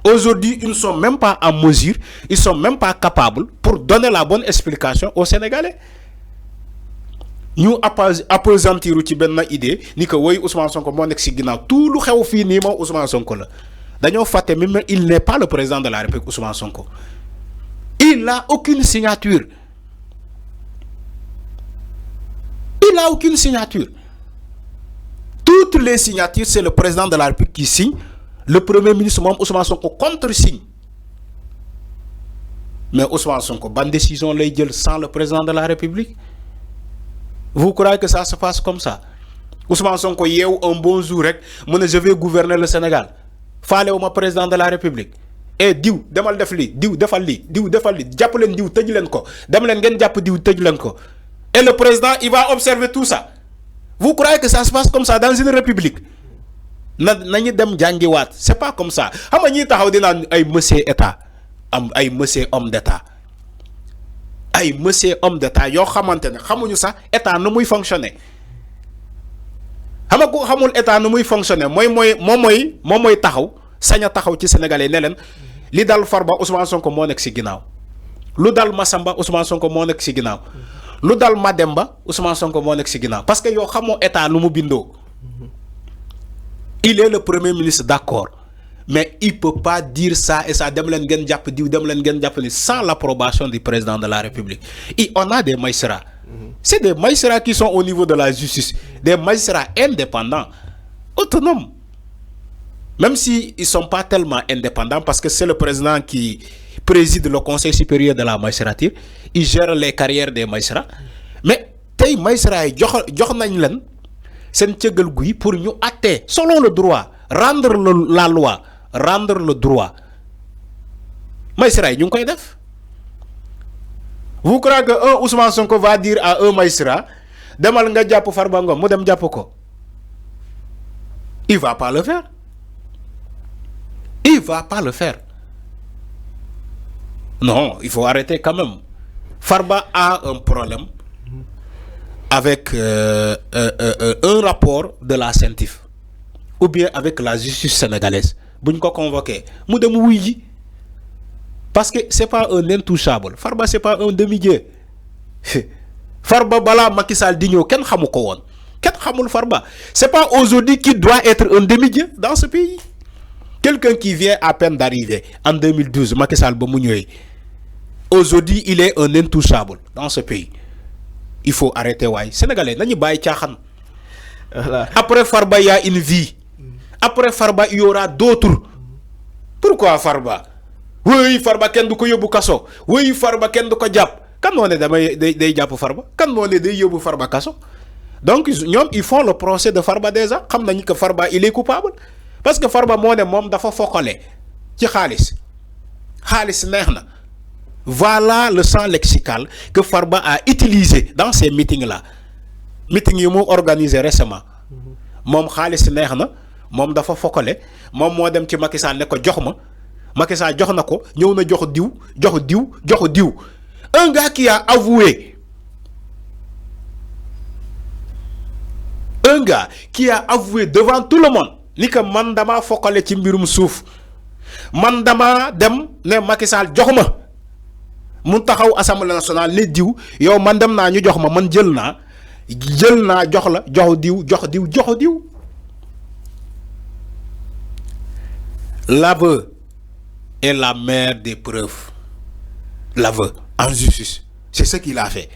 Aujourd'hui, ils ne sont même pas en mesure, ils ne sont même pas capables pour donner la bonne explication aux Sénégalais. Nous appesantir ci benn idée ni que woy Ousmane Sonko moo nekk ci ginnaaw tout lu xew fii nii moom Ousmane Sonko la dañoo fàtte même il n'est pas le président de la République Ousmane Sonko. Il n'a aucune signature. Il n'a aucune signature. Toutes les signatures, c'est le président de la République qui signe. Le premier ministre Ousmane Sonko contre-signe. Mais Ousmane Sonko, bonne décision lay jël sans le président de la République. Vous croyez que ça se passe comme ça? Ousmane Sonko yeewu un bon jour rek mu ne je vais gouverner le Sénégal. Faalewu ma président de la République. Et diw demal def lii diw defal lii diw defal lii jàpp leen diw tëj leen ko dem leen ngeen jàpp diw tëj leen ko. Et le président il va observer tout ça. Vous croyez que ça se passe comme ça dans une république? Nañu dem jàngiwaat c'est pas comme ça xam nga ñi taxaw dina ay monsieur état am ay monsieur homme d'état. Ay monsieur homme d'état yoo xamante ne xamuñu sax état nu muy fonctionner xam nga ku xamul état nu muy fonctionner mooy taxaw sañ a taxaw ci sénégalais ne leen li dal Farba Ousmane Sonko moo nekk ci ginnaaw lu dal Massamba Ousmane Sonko moo nekk ci ginnaaw lu dal Mademba Ousmane Sonko moo nekk ci ginnaaw parce que yoo xamoo état nu mu bindoo. Il est le premier ministre d'accord. Mais il ne peut pas dire ça et ça sans l'approbation du président de la République. Et on a des magistrats. C'est des magistrats qui sont au niveau de la justice. Des magistrats indépendants, autonomes. Même s'ils ne sont pas tellement indépendants, parce que c'est le président qui préside le Conseil supérieur de la magistrature. Il gère les carrières des magistrats. Mais les magistrats, c'est pour nous acter, selon le droit, rendre la loi. Rendre le droit. Magistrat, nous avons. Vous croyez que un Ousmane Sonko va dire à un magistrat, demal nga japp Farba Ngom, mu dem japp ko. Il va pas le faire. Il va pas le faire. Non, il faut arrêter quand même. Farba a un problème avec un rapport de la CENTIF ou bien avec la justice sénégalaise. Buñ ko convoqué mu dem wuy parce que c'est pas un intouchable. Farba c'est pas un demi-dieu. Farba bala Macky Sall di ñëw kenn xamu ko woon kenn xamul Farba. C'est pas aujourd'hui qu'il doit être un demi-dieu dans ce pays. Quelqu'un qui vient à peine d'arriver en 2012 Macky Sall ba mu ñëwee aujourd'hui il est un intouchable dans ce pays. Il faut arrêter waay sénégalais nañu bàyyi caaxaan. Après Farba il y a une vie. Après Farba, il y aura d'autres. Pourquoi Farba? Oui, Farba, ken du ko yobu kaso. Oui, Farba, ken du ko japp. Kan mo ne day japp Farba? Kan mo ne day yobu Farba kaso? Donc, ils font le procès de Farba déjà. Xam nañ que Farba, il est coupable. Parce que Farba mo ne mom dafa fokale ci xaliss. Xaliss neexna. Voilà le champ lexical que Farba a utilisé dans ces meetings-là. Meeting yi mu organisé récemment. Mom xaliss neexna. Mom dafa fokale mom mo dem ci Macky Sall ne ko jox ma Macky Sall jox nako ñew na jox diw un gars qui a avoué devant tout le monde ni que man dama fokale ci mbirum souf man dama dem ne Macky Sall jox ma mu taxaw assemblée nationale ne diw yow man dem na ñu jox ma man jël na jox la jox diw. L'aveu est la mère des preuves. L'aveu en justice. C'est ce qu'il a fait.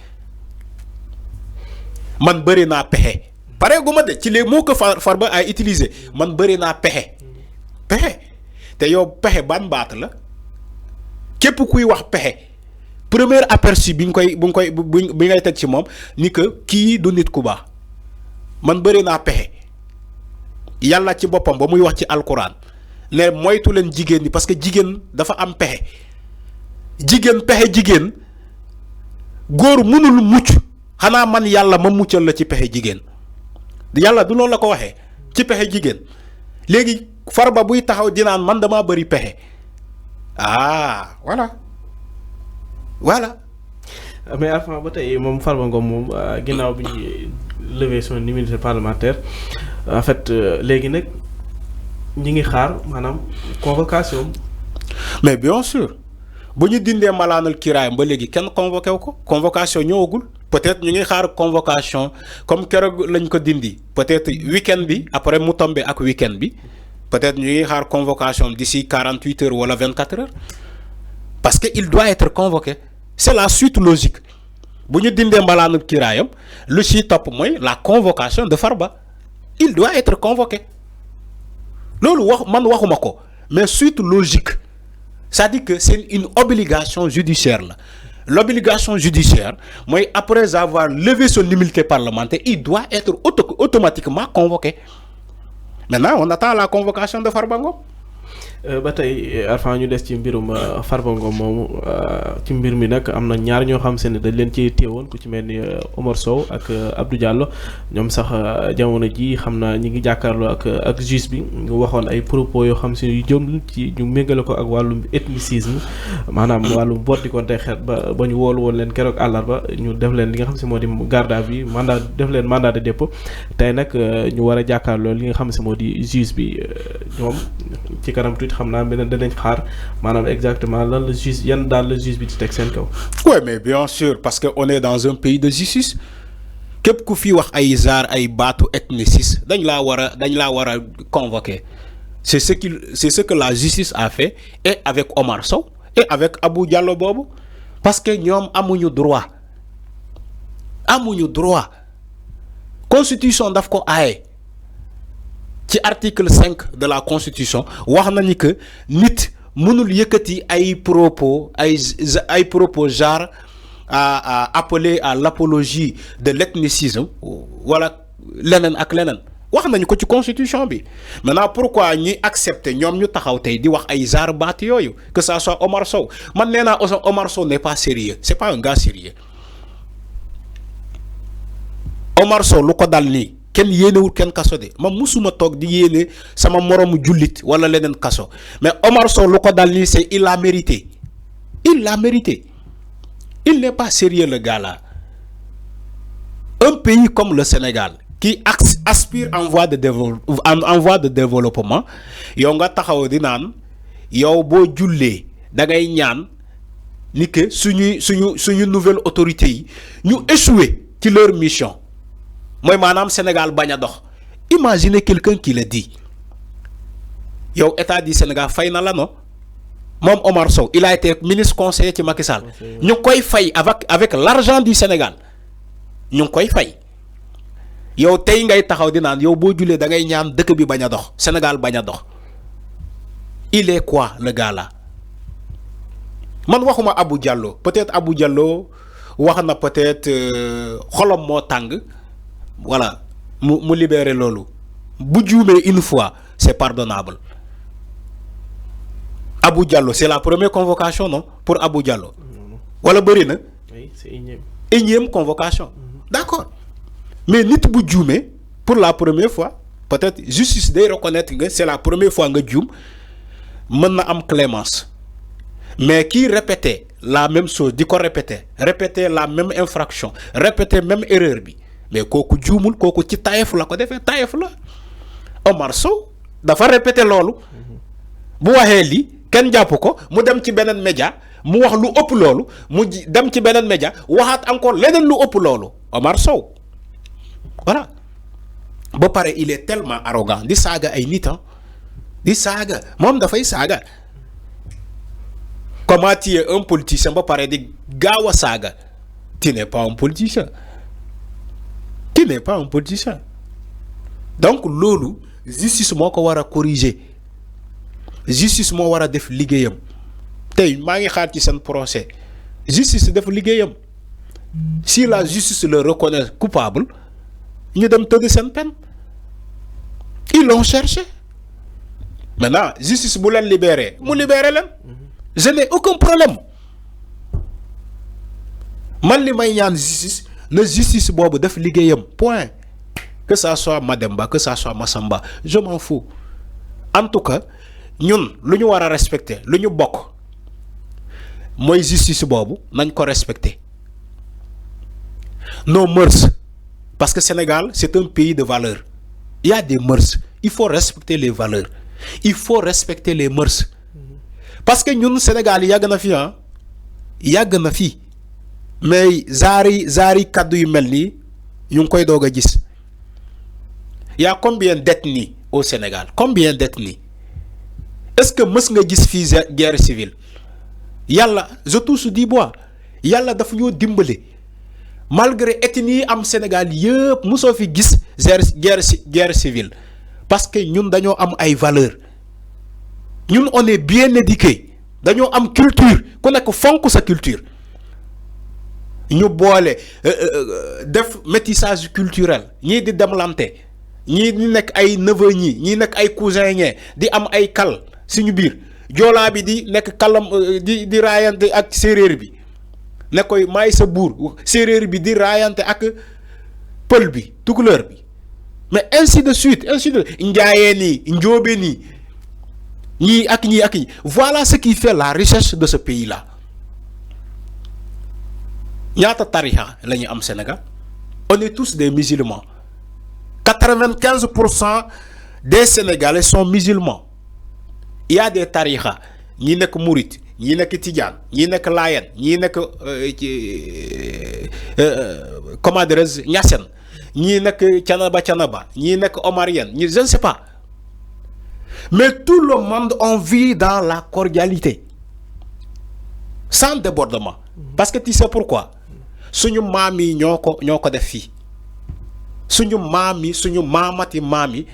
Man bëri naa pexe. Pare gu ma de ci les mots que Farba a utilisé. Man bëri naa pexe. Te yow pexe ban baat la. Képp kuy wax pexe. Premier aperçu bi ngay teg ci moom ni que kii du nit ku baax. Man bëri naa pexe. Yàlla ci boppam ba muy wax ci alquran. Ne moytu leen jigéen ñi parce que jigéen dafa am pexe jigéen góor mënul mucc xanaa man yàlla ma muccal la ci pexe jigéen yàlla du loolu la ko waxee ci pexe jigéen léegi Farba buy taxaw dinaan man dama bëri pexe voilà. Mais Alpha ba tey moom Farba Ngom moom ginnaaw bi ñu lever son immunité parlementaire en fait léegi nag ñi ngi xaar maanaam convocation mais bien sûr bu ñu dindee malaanal kiraayam ba léegi kenn convoqué wu ko convocation ñëwagul peut-être ñu ngi xaar convocation comme keroog lañ ko dindi peut-être week-end bi après mu tombé ak week-end bi peut-être ñu ngi xaar convocation d'ici 48 heures wala 24 heures parce que il doit être convoqué c'est la suite logique bu ñu dindee malaanal kiraayam lu ci topp mooy la convocation de Farba il doit être convoqué loolu wax man waxuma ko mais suite logique. C'est-à-dire que c'est une obligation judiciaire là. L'obligation judiciaire, moi, après avoir levé son immunité parlementaire, il doit être automatiquement convoqué. Maintenant, on attend la convocation de Farba Ngom. ba tey Arfan ñu des ci mbirum Farba Ngom moomu ci mbir mi nag am na ñaar ñoo xam se ne dañ leen ci téewoon ku ci mel ni Omar Sow ak Abdou Diallo ñoom sax jamono ji xam naa ñi ngi jàkkaarloo ak juge bi ñu waxoon ay propos yoo xam si yu jëm ci ñu méngale ko ak wàllum ethnicisme maanaam wàllum boddi ko tey xeet ba ñu woolu woon leen keroog àllarba ñu def leen li nga xam si moo di garde à vue mandat def leen mandat de dépôt tey nag ñu war a jàkkaarloo li nga xam si moo di juge bi ñoom ci kanam tuuti xam naa beneen danañ xaar maanaam exactement lan la juge yan daal la juge bi di teg seen kaw. Oui mais bien sûr parce que on est dans un pays de justice képp ku fi wax ay zaar ay baatu ethnicisme dañ laa war a convoquer c'est ce que la justice a fait et avec Omar Sow et avec Abou Diallo boobu parce que ñoom amuñu droit constitution daf ko aaye. ci article 5 de la constitution wax nañu que nit mënul yëkkati ay propos genre à appeler à l'apologie de l'ethnicisme wala leneen ak leneen wax nañu ko ci constitution bi maintenant pourquoi ñi accepter ñoom ñu taxaw tey di wax ay genre baat yooyu que ça soit Omar Sow man nee naa Omar Sow n'est pas sérieux c'est pas un gars sérieux Omar Sow lu ko dal nii kenn yéenewul kenn kaso de ma musuma toog di yéene sama moromu jullit wala leneen kaso mais Omar Sow lu ko dal nii c'est il l'a mérité il n'est pas sérieux le gars là un pays comme le Sénégal qui aspire en voie de développement yow nga taxaw di naan yow boo jullee da ngay ñaan ni que suñu nouvelle autorité yi ñu échoué ci leur mission mooy maanaam Sénégal bañ a dox imaginez quelqu'un qui le dit yow état du Sénégal fay na la non moom Omar Sow il a été ministre conseiller ci Macky Sall ñu koy fay avec l'argent du Sénégal ñu ngi koy fay yow tey ngay taxaw di naan yow boo julee da ngay ñaan dëkk bi bañ a dox Sénégal bañ a dox il est quoi le gars là man waxuma Abou Diallo peut-être Abou Diallo wax na peut-être xolom moo tàng. Voilà mu libérer loolu bu juumee une fois c'est pardonnable Abou Diallo c'est la première convocation non pour Abou Diallo wala bëri na. Oui, c'est énième convocation. D'accord mais nit bu juumee pour la première fois peut-être justice day reconnaître que c'est la première fois nga juum mën na am clémence mais kii répéter la même chose di ko répéter la même infraction répéter même erreur bi. mais kooku juumul kooku ci tayeef la ko defee tayeef la Omar Sow dafa répété loolu bu waxee lii kenn jàpp ko mu dem ci beneen média mu wax lu ëpp loolu mu dem ci beneen média waxaat encore leneen lu ëpp loolu Omar Sow voilà ba pare il est tellement arrogant di saaga ay nit di saaga moom dafay saaga comment tu es un politicien ba pare di gaaw a saaga tu n'es pas un politicien. Qui n'est pas un politicien donc loolu justice moo ko war a corriger justice moo war a def liggéeyam tey maa ngi xaar ci seen procès justice def liggéeyam si la justice le reconnaît coupable ñu dem tëdd seen peine ils l'ont cherché maintenant justice bu leen libéré mu libéré leen je n'ai aucun problème man li may ñaan justice na justice boobu def liggéeyam point que ça soit Mademba que ça soit Massamba je m'en fous en tout cas ñun lu ñu war a respecter lu ñu bokk mooy justice boobu nañ ko respecter nos mœurs parce que Sénégal c'est un pays de valeurs il y a des mœurs il faut respecter les valeurs il faut respecter les mœurs parce que ñun Sénégal yàgg na fi yàgg na fi mais zaari kaddu yu mel nii ñu ngi koy doog a gis. Il y a combien d'ethnies au Sénégal? Combien d'ethnies? Est-ce que mës nga gis fii guerre civile? Yàlla je touche du bois yàlla dafa ñoo dimbale malgré ethnie am Sénégal yëpp mosoo fi gis guerre civile parce que ñun dañoo am ay valeurs ñun on est bien éduqué dañoo am culture ku nekk fonk sa culture ñu boole def métissage culturel ñii di demlante ñii di nekk ay neveu ñii nekk ay cousin ñee di am ay kal suñu biir joolaa bi di nekk kalam di raayante ak séeréer bi ne koy maay sa buur séeréer bi di raayante ak pël bi tukuleur bi mais ainsi de suite njaayee nii njóobe nii ñii ak ñii voilà ce qui fait la richesse de ce pays là. ñaata tarixa la ñu am Sénégal on est tous des musulmans 95% des Sénégalais sont musulmans. Il y a des tarixa ñi nekk Murit ñi nekk Tijaan ñi nekk Layen ñi nekk comment dirais-je Ñaseen ñi nekk Canaba ñi nekk Omarien ñi je ne sais pas mais tout le monde on vit dans la cordialité sans débordement parce que tu sais pourquoi suñu maam yi ñoo ko def fii suñu maam yi suñu maamati maam yi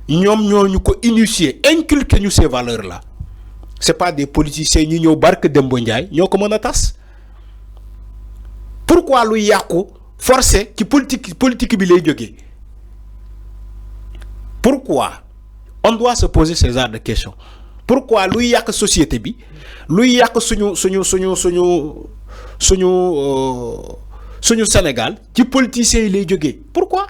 ñoom ñoo ñu ko initier inculquer ñu ces valeurs là c'est pas des politiciens ñu ñëw barke Demba Ndiaye ñoo ko mën a tas pourquoi lu yàqu forcé ci politique bi lay jógee pourquoi on doit se poser ce genre de questions pourquoi luy yàq société bi luy yàq suñu Sénégal ci politiciens yi lay jógee pourquoi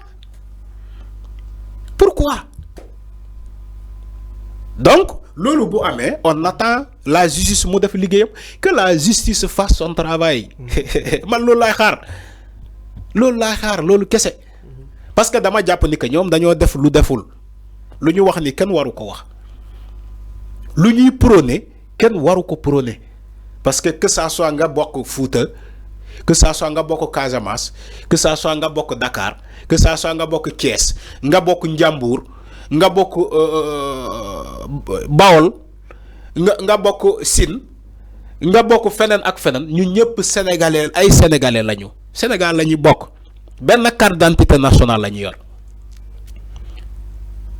donc loolu bu amee on attend la justice mu def liggéeyam que la justice fasse son travail man loolu laay xaar loolu kese parce que dama jàpp ni que ñoom dañoo def lu deful lu ñu wax ni kenn waru ko wax lu ñuy prôné kenn waru ko prôné parce que ça soit nga bokk Fouta que ça soit nga bokk Casamance que ça soit nga bokk Dakar que ça soit nga bokk Thiès nga bokk Njambur nga bokk Bawol nga bokk Sine nga bokk feneen ak feneen ñu ñëpp sénégalais lañu Sénégal lañu bokk benn carte d'identité nationale la ñu yor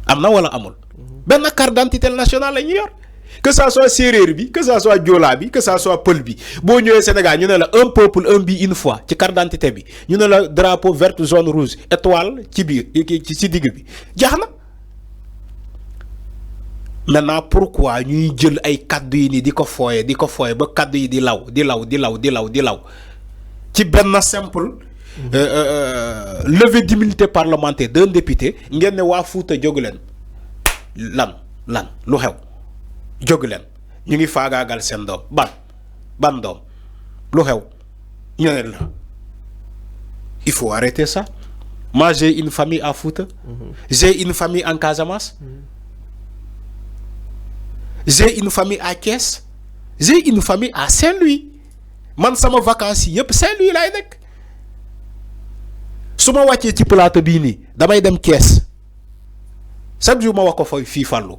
am na wala amul benn carte d'identité nationale la ñu yor que ça soit séeréer bi que ça soit joola bi que ça soit pël bi boo ñëwee Sénégal ñu ne la un peuple un but une foi ci carte d'identité bi ñu ne la drapeau vert jaune rouge étoile ci biir ci digg bi jaax na. Maintenant pourquoi ñuy jël ay kaddu yi ni di ko fooye ba kaddu yi di law ci benn simple levée d'immunité parlementaire d'un député ngeen ne waa Fuuta jóg leen lan lu xew jóg leen ñu ngi faagaagal seen doom ban doom lu xew ñu ne la il faut arrêter ça. Moi j'ai une famille à Fouta j'ai une famille en Casamance j'ai une famille à Thiès j'ai une famille à Saint-Louis man sama vacances yi yëpp Saint-Louis laay nekk su ma wàccee ci plateau bii nii damay dem Thiès chaque jour ma wax ko fii Fallou